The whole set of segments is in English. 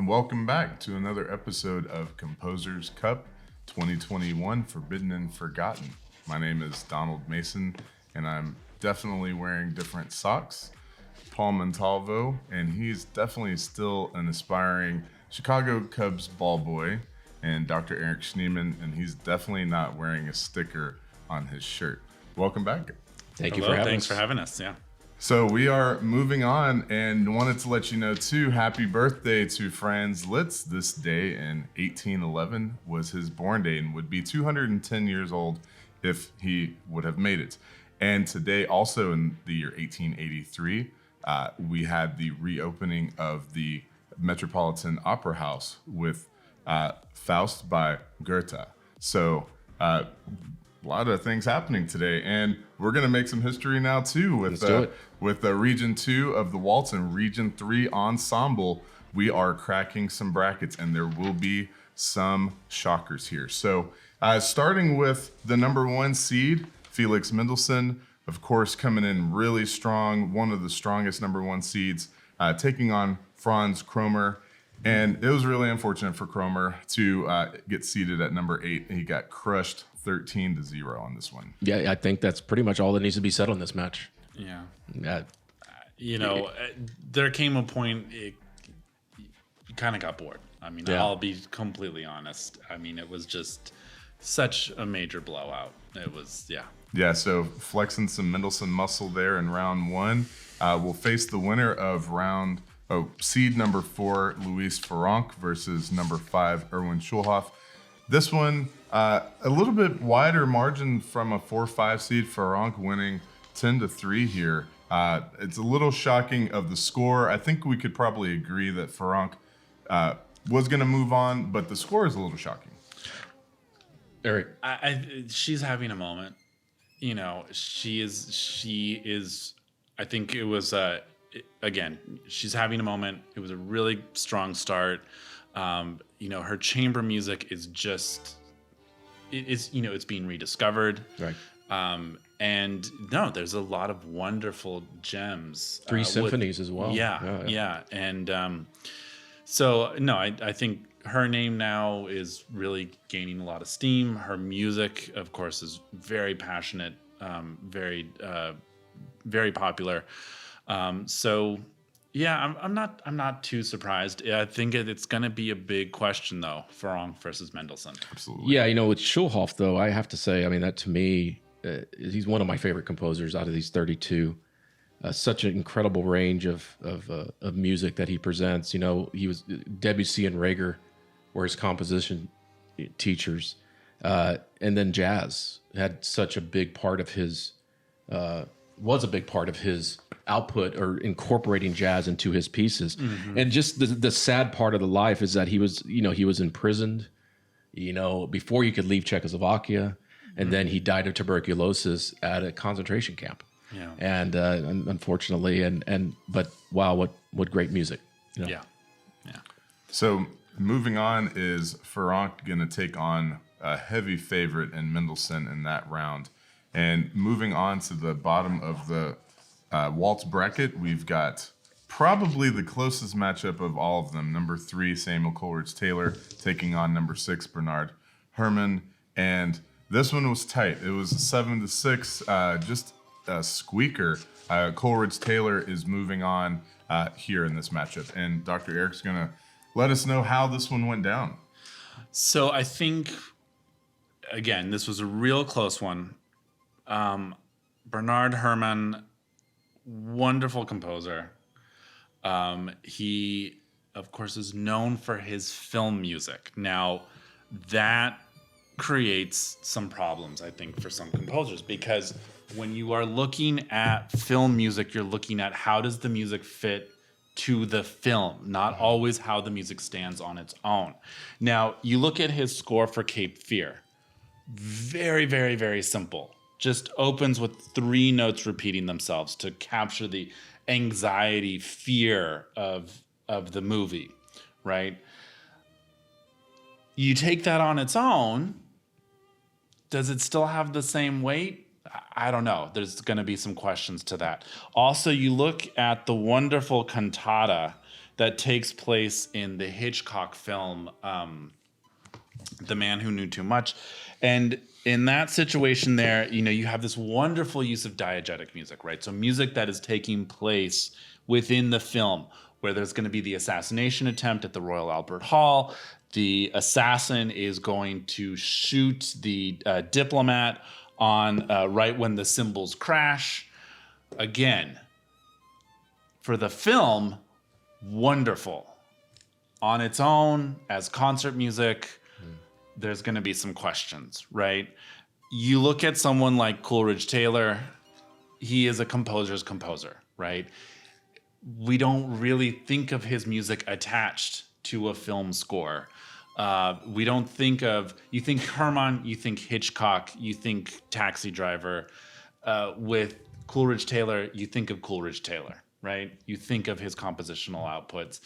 Welcome back to another episode of Composer's Cup 2021 Forbidden and Forgotten. My name is Donald Mason, and I'm definitely wearing different socks. Paul Montalvo, and he's definitely still an aspiring Chicago Cubs ball boy, and Dr. Eric Schneeman, and he's definitely not wearing a sticker on his shirt. Welcome back. Thanks for having us. Yeah. So we are moving on, and wanted to let you know too, happy birthday to Franz Liszt. This day in 1811 was his born day and would be 210 years old if he would have made it. And today also in the year 1883, we had the reopening of the Metropolitan Opera House with Faust by Goethe. So a lot of things happening today, and we're going to make some history now too with Region 2 of the Waltz and Region 3 Ensemble. We are cracking some brackets, and there will be some shockers here. So starting with the number 1 seed, Felix Mendelssohn, of course, coming in really strong, one of the strongest number 1 seeds, taking on Franz Kromer. And it was really unfortunate for Kromer to get seated at number 8. He got crushed 13-0 on this one. Yeah, I think that's pretty much all that needs to be said on this match. Yeah. Yeah. There came a point you kind of got bored. I mean, yeah. I'll be completely honest. I mean, it was just such a major blowout. It was, yeah. Yeah, so flexing some Mendelssohn muscle there in round 1. We'll face the winner of seed number 4, Luis Franck, versus number 5, Erwin Schulhoff. This one, a little bit wider margin from a 4-5 seed, Franck winning 10-3 here. It's a little shocking of the score. I think we could probably agree that Franck was going to move on, but the score is a little shocking. Eric, she's having a moment. You know, she is. I think it was again. She's having a moment. It was a really strong start. Her chamber music is just. It's being rediscovered. Right. And no, there's a lot of wonderful gems. 3 symphonies as well. Yeah. And so, no, I think her name now is really gaining a lot of steam. Her music, of course, is very passionate, very popular. So, yeah, I'm not too surprised. I think it's going to be a big question, though, Franck versus Mendelssohn. Absolutely. Yeah, with Schulhoff, though, I have to say, I mean, that to me, he's one of my favorite composers out of these 32. Such an incredible range of music that he presents. He was Debussy and Reger were his composition teachers, and then jazz had such a big part of his was a big part of his output, or incorporating jazz into his pieces. Mm-hmm. And just the sad part of the life is that he was imprisoned, before he could leave Czechoslovakia, and then he died of tuberculosis at a concentration camp. Yeah. And unfortunately, but wow, what great music. Yeah. So moving on, is Franck going to take on a heavy favorite in Mendelssohn in that round? And moving on to the bottom of the waltz bracket, we've got probably the closest matchup of all of them. Number 3, Samuel Coleridge-Taylor, taking on number 6, Bernard Herrmann. And this one was tight. It was 7-6, just a squeaker. Coleridge-Taylor is moving on here in this matchup. And Dr. Eric's going to let us know how this one went down. So I think, again, this was a real close one. Bernard Herrmann, wonderful composer. He, of course, is known for his film music. Now, that creates some problems, I think, for some composers, because when you are looking at film music, you're looking at how does the music fit to the film, not always how the music stands on its own. Now, you look at his score for Cape Fear. Very, very, very simple. Just opens with 3 notes repeating themselves to capture the anxiety, fear of the movie, right? You take that on its own, does it still have the same weight? I don't know. There's going to be some questions to that. Also, you look at the wonderful cantata that takes place in the Hitchcock film, The Man Who Knew Too Much. And in that situation there, you have this wonderful use of diegetic music, right? So music that is taking place within the film, where there's going to be the assassination attempt at the Royal Albert Hall. The assassin is going to shoot the diplomat on right when the cymbals crash. Again, for the film, wonderful. On its own, as concert music, there's going to be some questions, right? You look at someone like Coleridge Taylor, he is a composer's composer, right? We don't really think of his music attached to a film score. We don't think of, you think Herrmann, you think Hitchcock, you think Taxi Driver. With Coleridge Taylor, you think of Coleridge Taylor, right? You think of his compositional outputs.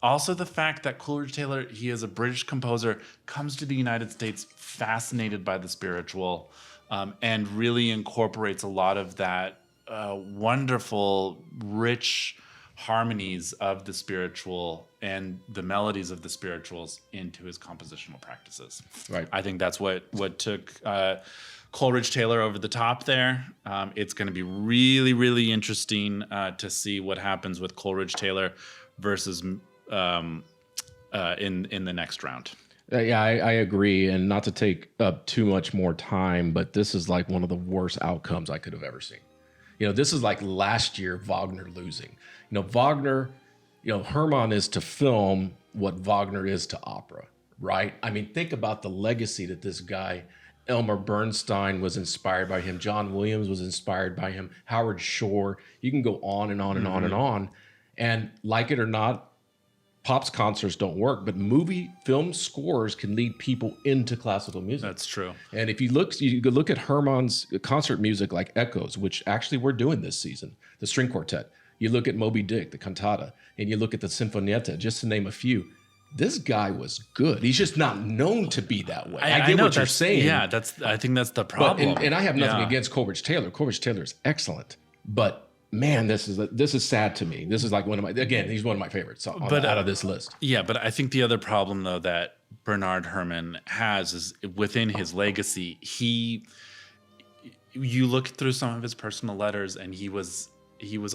Also, the fact that Coleridge Taylor, he is a British composer, comes to the United States fascinated by the spiritual, and really incorporates a lot of that wonderful, rich harmonies of the spiritual and the melodies of the spirituals into his compositional practices. Right. I think that's what took Coleridge Taylor over the top there. It's going to be really, really interesting to see what happens with Coleridge Taylor versus in the next round. Yeah, I agree. And not to take up too much more time, but this is like one of the worst outcomes I could have ever seen. This is like last year, Wagner losing. Wagner, Herrmann is to film what Wagner is to opera, right? I mean, think about the legacy that this guy, Elmer Bernstein, was inspired by him. John Williams was inspired by him. Howard Shore. You can go on and on and on and on. And like it or not, Pop's concerts don't work, but film scores can lead people into classical music. That's true. And if you could look at Herrmann's concert music like Echoes, which actually we're doing this season, the string quartet. You look at Moby Dick, the cantata, and you look at the Sinfonietta, just to name a few. This guy was good. He's just not known to be that way. I get what you're saying. Yeah, I think that's the problem. And I have nothing against Coleridge Taylor. Coleridge Taylor is excellent, but man, this is sad to me. This is like he's one of my favorites out of this list. Yeah, but I think the other problem though that Bernard Herrmann has is within his legacy. You look through some of his personal letters, and he was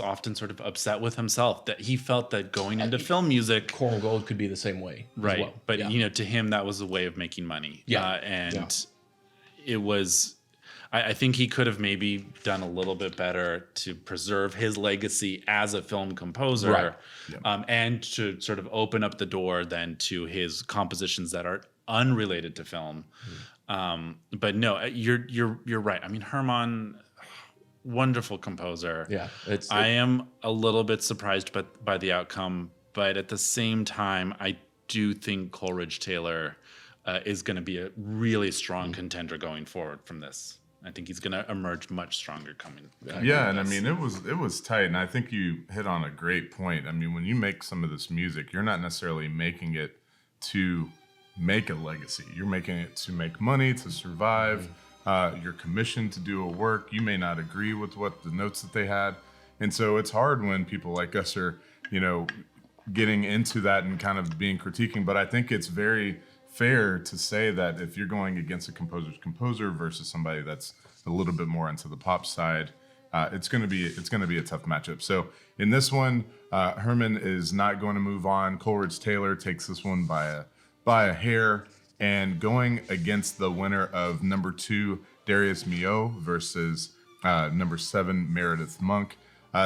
often sort of upset with himself that he felt that going into film music, Coral Gold could be the same way, right? Well. But to him that was a way of making money. It was. I think he could have maybe done a little bit better to preserve his legacy as a film composer, Right. Yeah. And to sort of open up the door then to his compositions that are unrelated to film. But no, you're right. I mean, Herrmann, wonderful composer. Yeah, I am a little bit surprised by the outcome, but at the same time, I do think Coleridge Taylor is going to be a really strong contender going forward from this. I think he's going to emerge much stronger coming. Yeah, and I mean it was tight, and I think you hit on a great point. I mean, when you make some of this music, you're not necessarily making it to make a legacy. You're making it to make money, to survive. You're commissioned to do a work. You may not agree with what the notes that they had, and so it's hard when people like us are, getting into that and kind of being critiquing. But I think it's very fair to say that if you're going against a composer's composer versus somebody that's a little bit more into the pop side, it's going to be a tough matchup. So in this one, Herman is not going to move on. Coleridge Taylor takes this one by a hair, and going against the winner of number 2 Darius Milhaud versus number 7 Meredith Monk.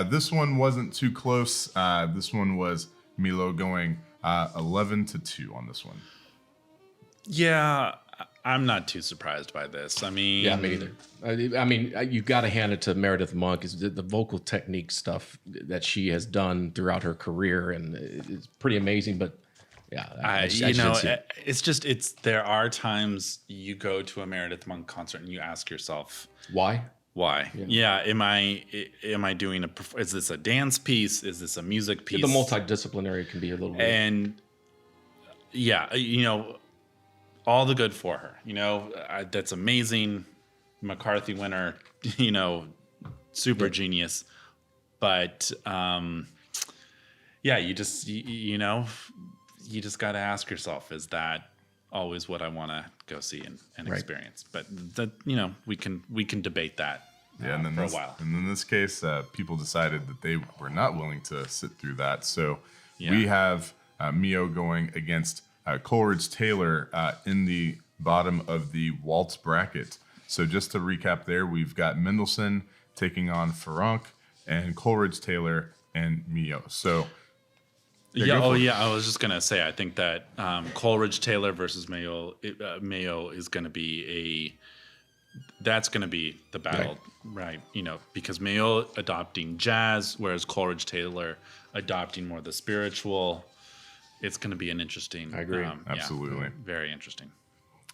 This one wasn't too close. This one was Milhaud going 11-2 on this one. Yeah, I'm not too surprised by this. I mean, Yeah, me either. I mean, you got to hand it to Meredith Monk. Is the vocal technique stuff that she has done throughout her career, and it's pretty amazing. But yeah, it's there are times you go to a Meredith Monk concert and you ask yourself, why? Yeah. Am I doing is this a dance piece? Is this a music piece? The multidisciplinary can be a little weird. And yeah, all the good for her. That's amazing. McCarthy winner, super genius. But yeah, you just got to ask yourself, is that always what I want to go see and experience? But we can debate that for a while. And in this case, people decided that they were not willing to sit through that. So we have Milhaud going against Coleridge Taylor in the bottom of the waltz bracket. So just to recap there, we've got Mendelssohn taking on Ferenc and Coleridge Taylor and Milhaud. So I was just gonna say, I think that Coleridge Taylor versus Mayo is gonna be that's gonna be the battle, right? Because Mayo adopting jazz, whereas Coleridge Taylor adopting more the spiritual. It's gonna be an interesting. I agree. Absolutely, very interesting.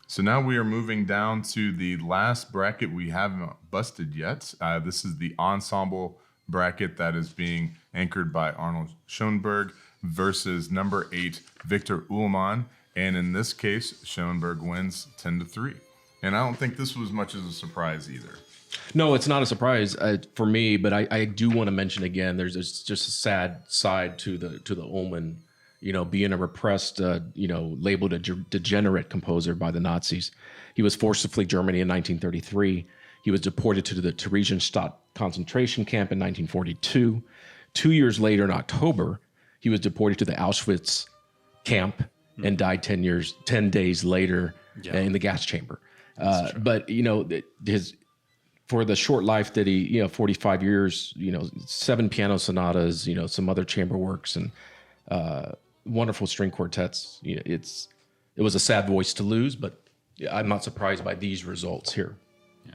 So now we are moving down to the last bracket we haven't busted yet. This is the ensemble bracket that is being anchored by Arnold Schoenberg versus number 8 Victor Ullmann, and in this case Schoenberg wins 10-3. And I don't think this was much as a surprise either. No, it's not a surprise for me, but I do want to mention again, there's just a sad side to the Ullmann, being a repressed, labeled a degenerate composer by the Nazis. He was forced to flee Germany in 1933. He was deported to the Theresienstadt concentration camp in 1942. 2 years later, in October, he was deported to the Auschwitz camp and died 10 days later in the gas chamber. But for the short life that he, 45 years, 7 piano sonatas, some other chamber works and wonderful string quartets. It was a sad voice to lose, but I'm not surprised by these results here. Yeah,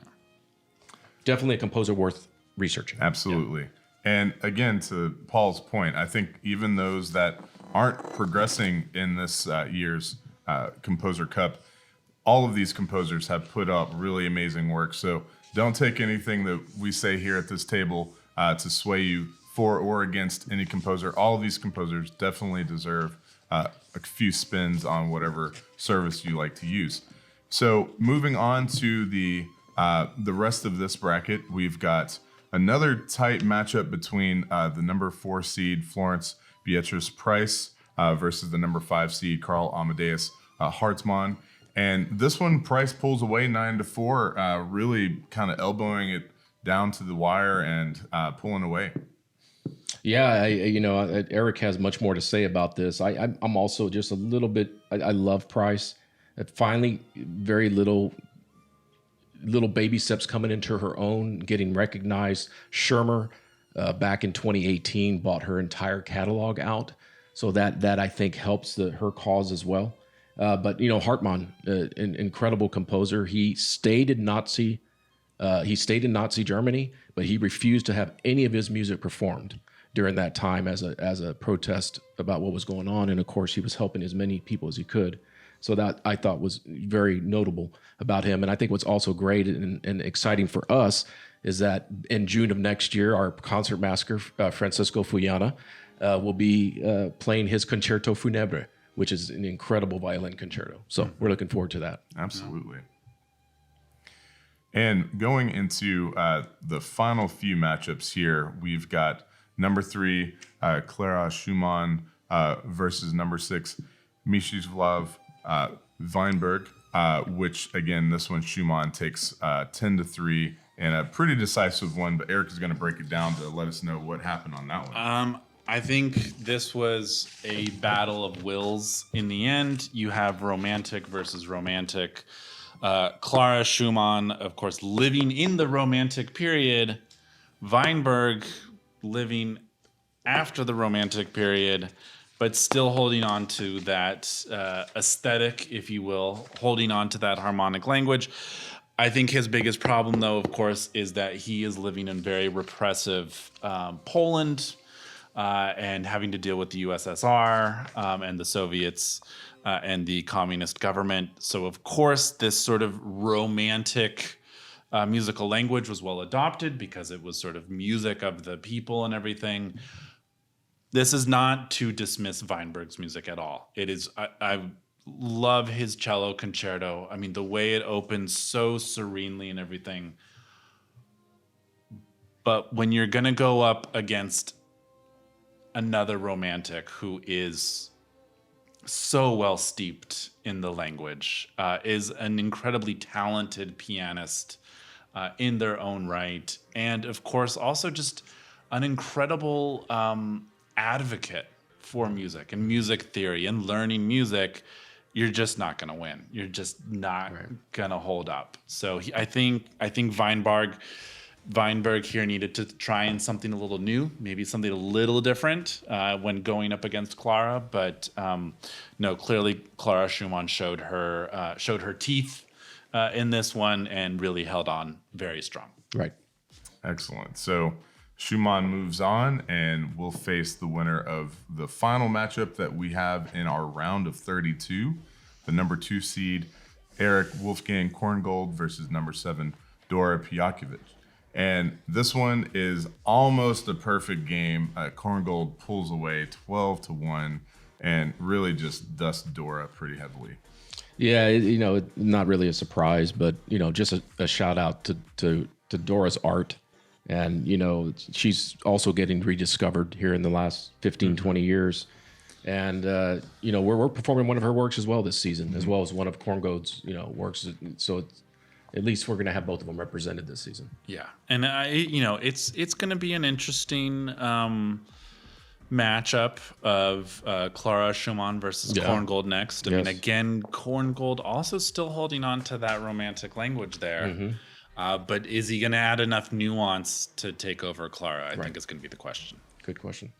definitely a composer worth researching. Absolutely. Yeah. And again, to Paul's point, I think even those that aren't progressing in this year's Composer Cup, all of these composers have put up really amazing work. So don't take anything that we say here at this table to sway you for or against any composer. All of these composers definitely deserve a few spins on whatever service you like to use. So moving on to the rest of this bracket, we've got another tight matchup between the number 4 seed Florence Beatrice Price versus the number 5 seed Carl Amadeus Hartmann. And this one, Price pulls away 9-4, really kind of elbowing it down to the wire and pulling away. Yeah, Eric has much more to say about this. I'm also just a little bit. I love Price. Finally, very little baby steps coming into her own, getting recognized. Schirmer, back in 2018, bought her entire catalog out, so that I think helps her cause as well. But Hartmann, an incredible composer. He stayed in Nazi Germany, but he refused to have any of his music performed during that time as a protest about what was going on. And of course, he was helping as many people as he could. So that I thought was very notable about him. And I think what's also great and exciting for us is that in June of next year, our concertmaster, Francisco Fuyana, will be playing his Concerto Funebre, which is an incredible violin concerto. So we're looking forward to that. Absolutely. And going into the final few matchups here, we've got number 3, Clara Schumann versus number 6, Mstislav Weinberg, which again, this one Schumann takes 10-3 and a pretty decisive one. But Eric is going to break it down to let us know what happened on that one. I think this was a battle of wills in the end. You have romantic versus romantic. Clara Schumann, of course, living in the romantic period. Weinberg living after the romantic period, but still holding on to that aesthetic, if you will, holding on to that harmonic language. I think his biggest problem, though, of course, is that he is living in very repressive Poland and having to deal with the USSR and the Soviets and the communist government. So, of course, this sort of romantic musical language was well adopted because it was sort of music of the people and everything. This is not to dismiss Weinberg's music at all. It is, I love his cello concerto. I mean, the way it opens so serenely and everything. But when you're going to go up against another romantic who is so well steeped in the language, is an incredibly talented pianist in their own right, and of course also just an incredible advocate for music and music theory and learning music, you're just not going to win. You're just not going to hold up. So I think Weinberg here needed to try in something a little new, maybe something a little different when going up against Clara. But no, clearly Clara Schumann showed her teeth in this one and really held on very strong. Right. Excellent. So Schumann moves on, and we'll face the winner of the final matchup that we have in our round of 32, the number 2 seed Eric Wolfgang Korngold versus number 7 Dora Pijakovic. And this one is almost a perfect game. Korngold pulls away 12-1 and really just dusts Dora pretty heavily. Yeah, not really a surprise, but just a shout out to Dora's art. And, she's also getting rediscovered here in the last 15, 20 years. And, we're performing one of her works as well this season, as well as one of Korngold's, works. So at least we're going to have both of them represented this season. Yeah. And, it's going to be an interesting matchup of Clara Schumann versus Korngold next. I mean, again, Korngold also still holding on to that romantic language there. Mm-hmm. But is he going to add enough nuance to take over Clara? I think is going to be the question. Good question.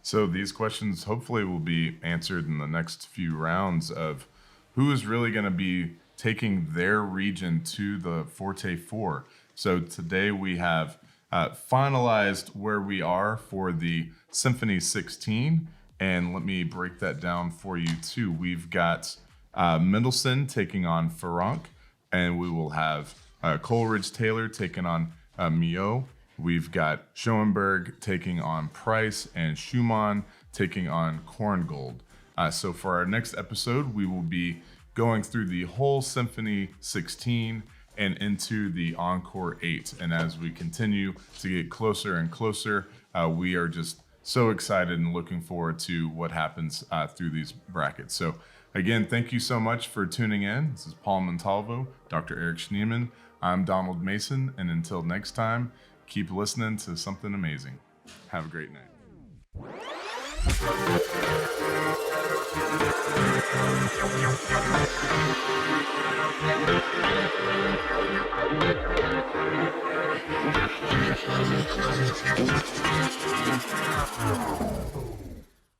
So these questions hopefully will be answered in the next few rounds of who is really going to be taking their region to the Forte 4. So today we have finalized where we are for the Symphony 16. And let me break that down for you too. We've got Mendelssohn taking on Ferenc, and we will have Coleridge-Taylor taking on Mio. We've got Schoenberg taking on Price, and Schumann taking on Korngold. So for our next episode, we will be going through the whole Symphony 16 and into the Encore 8. And as we continue to get closer and closer, we are just so excited and looking forward to what happens through these brackets. So again, thank you so much for tuning in. This is Paul Montalvo, Dr. Eric Schneeman. I'm Donald Mason, and until next time, keep listening to something amazing. Have a great night.